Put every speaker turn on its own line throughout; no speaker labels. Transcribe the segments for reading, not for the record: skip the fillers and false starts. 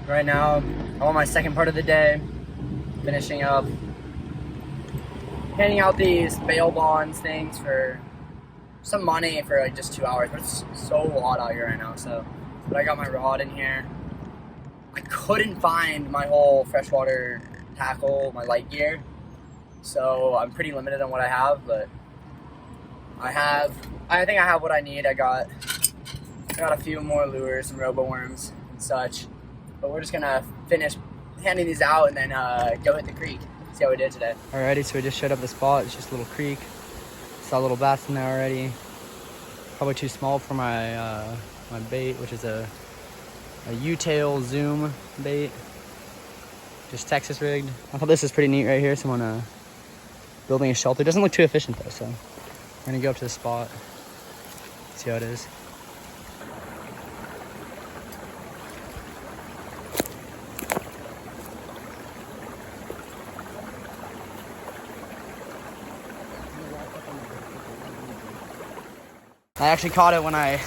Right now, I'm on my second part of the day, finishing up handing out these bail bonds things for some money for like just 2 hours, but it's so hot out here right now. But I got my rod in here. I couldn't find my whole freshwater tackle, my light gear, so I'm pretty limited on what I have, but I think I have what I need. I got a few more lures, some robo worms and such, but we're just gonna finish handing these out and then go hit the creek, see how we did today. Alrighty, so we just showed up the spot. It's just a little creek. Saw little bass in there already. Probably too small for my my bait, which is a U-tail zoom bait, just Texas rigged. I thought this was pretty neat right here. Someone building a shelter. Doesn't look too efficient though, so we're gonna go up to the spot, see how it is. I actually caught it when I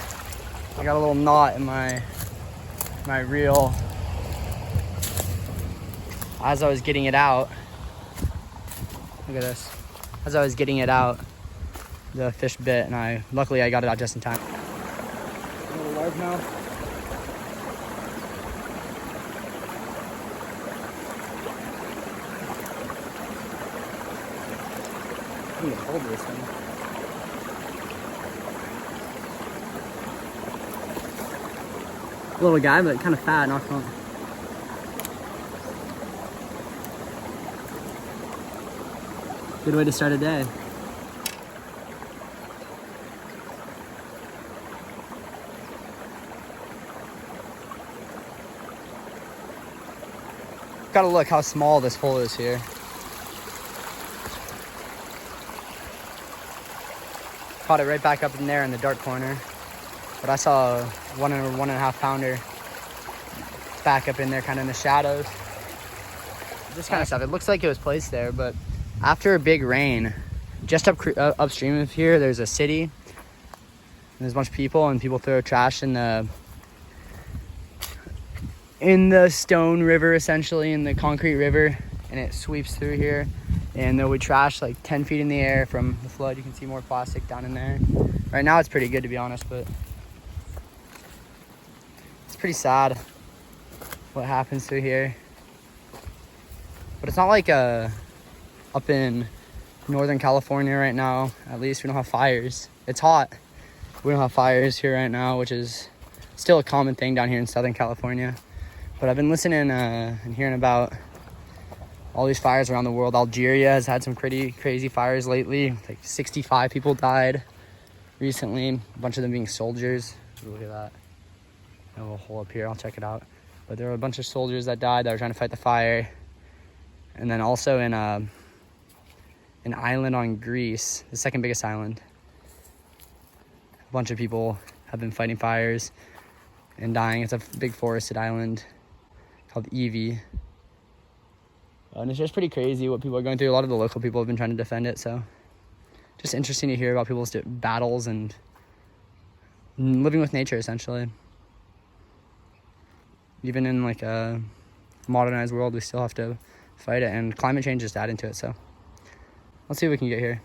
got a little knot in my reel as I was getting it out. Look at this. As I was getting it out, the fish bit, and luckily I got it out just in time. A little largemouth. I need to hold this thing. Little guy, but kind of fat, not fun. Good way to start a day. Gotta look how small this hole is here. Caught it right back up in there in the dark corner. But I saw a 1 or 1.5 pounder back up in there, kind of in the shadows. This kind of stuff. It looks like it was placed there, but after a big rain, just upstream of here, there's a city. And there's a bunch of people, and people throw trash in the stone river, essentially, in the concrete river, and it sweeps through here. And there'll be trash like 10 feet in the air from the flood. You can see more plastic down in there. Right now, it's pretty good, to be honest, but it's pretty sad what happens through here. But it's not like up in Northern California right now. At least we don't have fires. It's hot. We don't have fires here right now, which is still a common thing down here in Southern California. But I've been listening and hearing about all these fires around the world. Algeria has had some pretty crazy fires lately. Like 65 people died recently. A bunch of them being soldiers. Look at that. I have a hole up here. I'll check it out. But there were a bunch of soldiers that died that were trying to fight the fire. And then also in an island on Greece, the second biggest island, a bunch of people have been fighting fires and dying. It's a big forested island called Evie. And it's just pretty crazy what people are going through. A lot of the local people have been trying to defend it, so just interesting to hear about people's battles and living with nature, essentially. Even in like a modernized world, we still have to fight it, and climate change just add into it. So let's see what we can get here.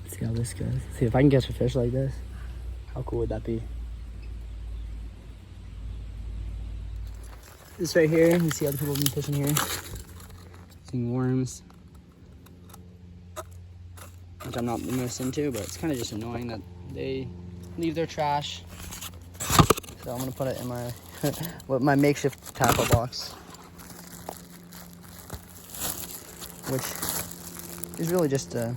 Let's see how this goes. See if I can catch a fish like this. How cool would that be? This right here, you see other people have been fishing here. Seeing worms, which I'm not the most into, but it's kind of just annoying that they leave their trash. So I'm gonna put it in my my makeshift tackle box, which is really just a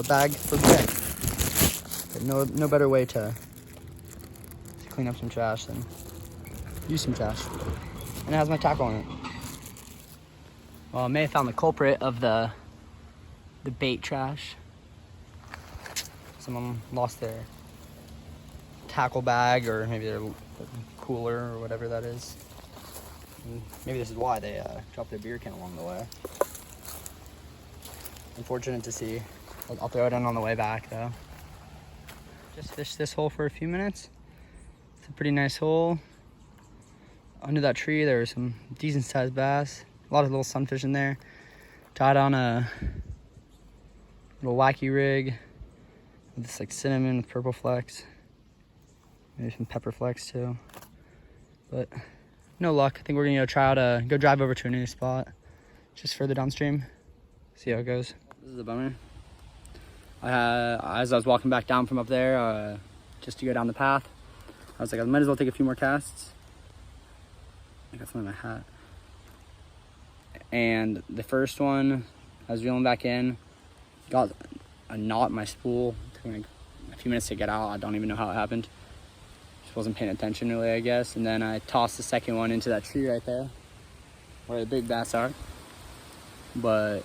bag for bread. But no better way to clean up some trash than use some trash. And it has my tackle on it. Well, I may have found the culprit of the bait trash. Someone lost their tackle bag, or maybe their cooler or whatever that is. And maybe this is why they dropped their beer can along the way. Unfortunate to see. I'll throw it in on the way back though. Just fished this hole for a few minutes. It's a pretty nice hole. Under that tree there were some decent sized bass. A lot of little sunfish in there. Tied on a little wacky rig with this like cinnamon with purple flecks. Maybe some pepper flecks too. But no luck. I think we're gonna go drive over to a new spot just further downstream. See how it goes. This is a bummer. As I was walking back down from up there, just to go down the path, I was like, I might as well take a few more casts. I got something in my hat. And the first one, I was reeling back in, got a knot in my spool. It took me like a few minutes to get out. I don't even know how it happened. Just wasn't paying attention really, I guess. And then I tossed the second one into that tree right there, where the big bass are. But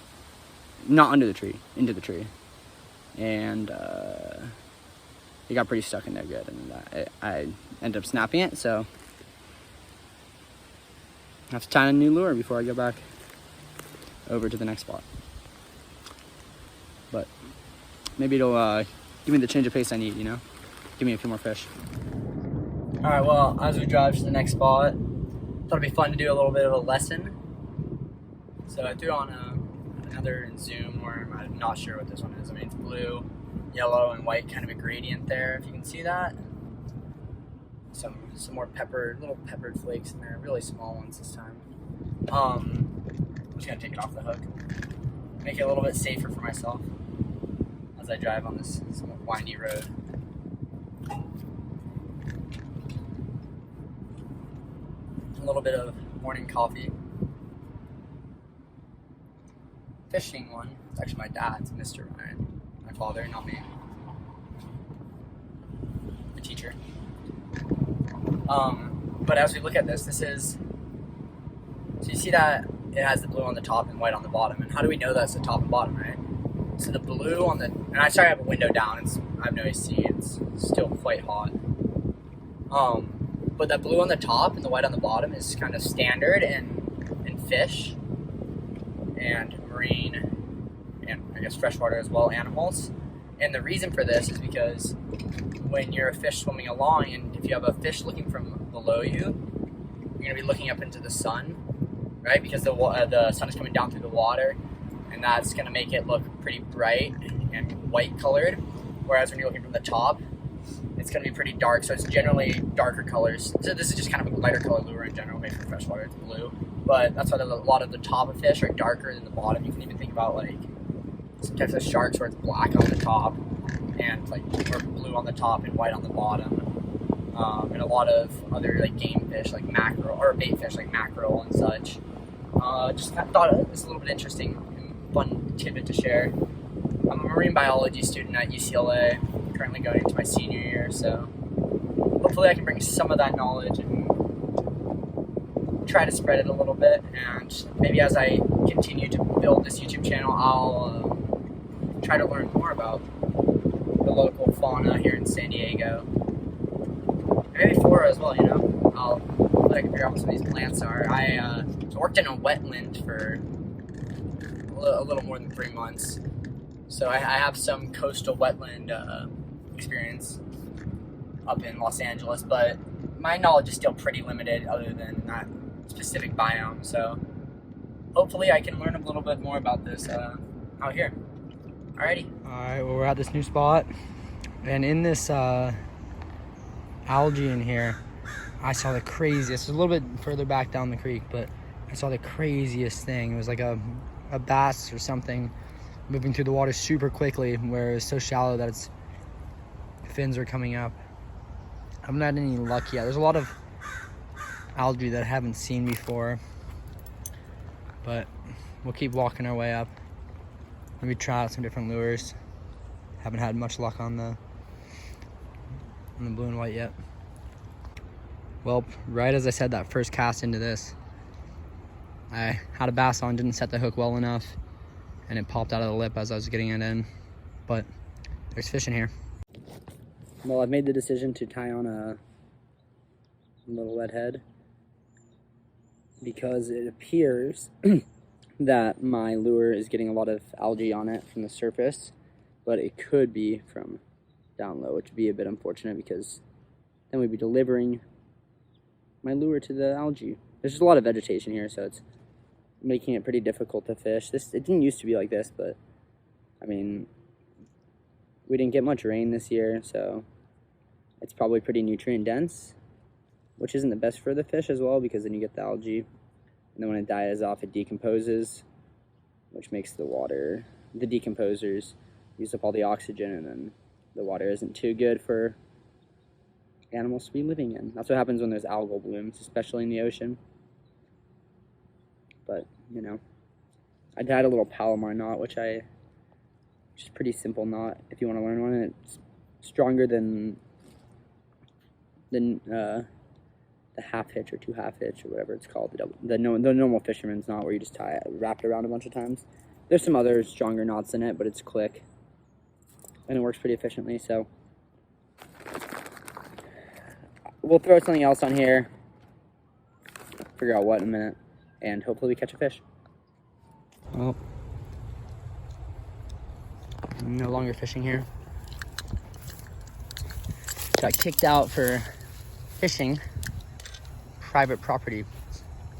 not under the tree, into the tree. And it got pretty stuck in there good. And I ended up snapping it, so I have to tie a new lure before I go back over to the next spot. But maybe it'll give me the change of pace I need, you know? Give me a few more fish. All right, well, as we drive to the next spot, thought it'd be fun to do a little bit of a lesson. So I threw on another Zoom worm. I'm not sure what this one is. I mean, it's blue, yellow, and white, kind of a gradient there, if you can see that. Some more little peppered flakes in there, really small ones this time. I'm just gonna take it off the hook, make it a little bit safer for myself as I drive on this somewhat windy road. A little bit of morning coffee. Fishing one. It's actually my dad's, Mr. Ryan. My father, not me. The teacher. But as we look at this is, so you see that it has the blue on the top and white on the bottom. And how do we know that's the top and bottom, right? So the blue on the, and I have a window down. I have no AC. It's still quite hot. But that blue on the top and the white on the bottom is kind of standard in fish and marine and I guess freshwater as well animals. And the reason for this is because when you're a fish swimming along, and if you have a fish looking from below you, you're going to be looking up into the sun, right? Because the sun is coming down through the water, and that's going to make it look pretty bright and white colored. Whereas when you're looking from the top, it's going to be pretty dark, so it's generally darker colors. So this is just kind of a lighter color lure in general, maybe for freshwater it's blue. But that's why a lot of the top of fish are darker than the bottom. You can even think about like some types of sharks where it's black on the top and like or blue on the top and white on the bottom. And a lot of other like game fish like mackerel, or bait fish like mackerel and such. Just kind of thought it was a little bit interesting and fun tidbit to share. I'm a marine biology student at UCLA, currently going into my senior year, so hopefully I can bring some of that knowledge and try to spread it a little bit. And maybe as I continue to build this YouTube channel, I'll try to learn more about the local fauna here in San Diego. And maybe Florida as well, you know. Hopefully I can figure out what some of these plants are. I worked in a wetland for a little more than 3 months. So I have some coastal wetland experience up in Los Angeles, but my knowledge is still pretty limited other than that specific biome. So hopefully I can learn a little bit more about this out here. Alrighty. Alright, well, we're at this new spot, and in this algae in here, I saw the craziest. It's a little bit further back down the creek, but I saw the craziest thing. It was like a bass or something moving through the water super quickly, where it was so shallow that its fins are coming up. I haven't had any luck yet. There's a lot of algae that I haven't seen before, but we'll keep walking our way up. Maybe try out some different lures. Haven't had much luck on the blue and white yet. Well, right as I said that first cast into this, I had a bass on, didn't set the hook well enough, and it popped out of the lip as I was getting it in. But there's fish in here. Well, I've made the decision to tie on a little red head. because it appears that my lure is getting a lot of algae on it from the surface, but it could be from down low, which would be a bit unfortunate because then we'd be delivering my lure to the algae. There's just a lot of vegetation here, so it's making it pretty difficult to fish. It didn't used to be like this, but I mean, we didn't get much rain this year, so it's probably pretty nutrient dense, which isn't the best for the fish as well, because then you get the algae, and then when it dies off, it decomposes, which makes the water, the decomposers use up all the oxygen, and then the water isn't too good for animals to be living in. That's what happens when there's algal blooms, especially in the ocean. But, you know, I tied a little Palomar knot, which is a pretty simple knot if you want to learn one. And it's stronger than the half hitch or 2/2 hitch or whatever it's called, the normal fisherman's knot, where you just tie it, wrap it around a bunch of times. There's some other stronger knots in it, but it's click, and it works pretty efficiently. So we'll throw something else on here, figure out what in a minute, and hopefully we catch a fish. Well, I'm no longer fishing here. Got kicked out for fishing private property,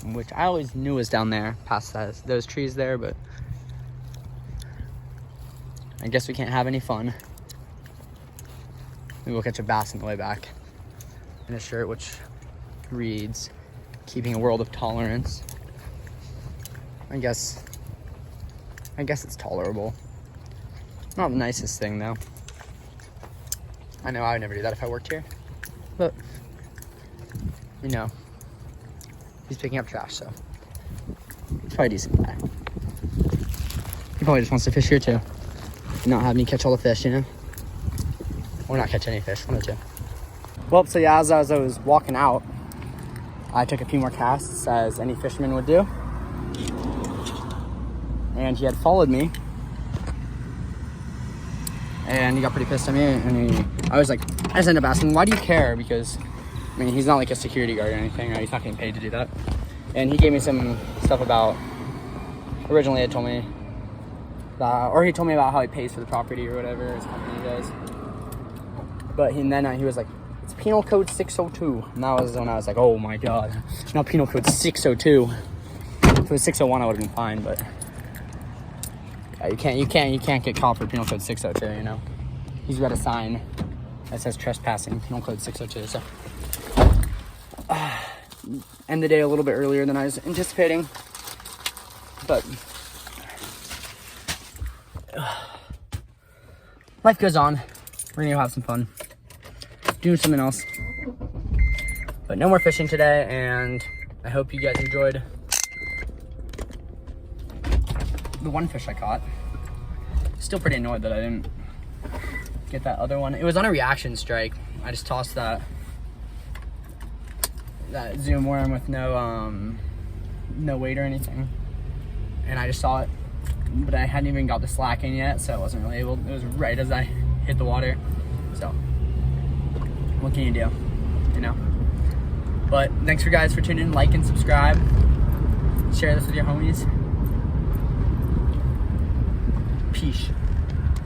which I always knew was down there past those trees there, but I guess we can't have any fun. Maybe we'll catch a bass on the way back in a shirt which reads, "Keeping a world of tolerance." I guess it's tolerable. Not the nicest thing though. I know I would never do that if I worked here, but you know, he's picking up trash, so he's probably a decent guy. He probably just wants to fish here too, not have me catch all the fish, you know, or not catch any fish, one or two. Well, so yeah, as I was walking out, I took a few more casts, as any fisherman would do, and he had followed me, and he got pretty pissed at me, and I just ended up asking, why do you care? Because I mean, he's not like a security guard or anything, right? He's not getting paid to do that. And he gave me some stuff about, originally he told me about how he pays for the property or whatever his company does. But then he was like, it's penal code 602. And that was when I was like, oh my God, now penal code 602. If it was 601, I would have been fine, but you can't get caught for penal code 602, you know? He's got a sign that says trespassing, penal code 602, so. End the day a little bit earlier than I was anticipating, but life goes on. We're gonna go have some fun doing something else, but no more fishing today, and I hope you guys enjoyed the one fish I caught. Still pretty annoyed that I didn't get that other one. It was on a reaction strike. I just tossed that Zoom worm with no weight or anything, and I just saw it, but I hadn't even got the slack in yet, so I wasn't really able. It was right as I hit the water, so what can you do, you know? But thanks for guys for tuning in. Like and subscribe, share this with your homies. Peace.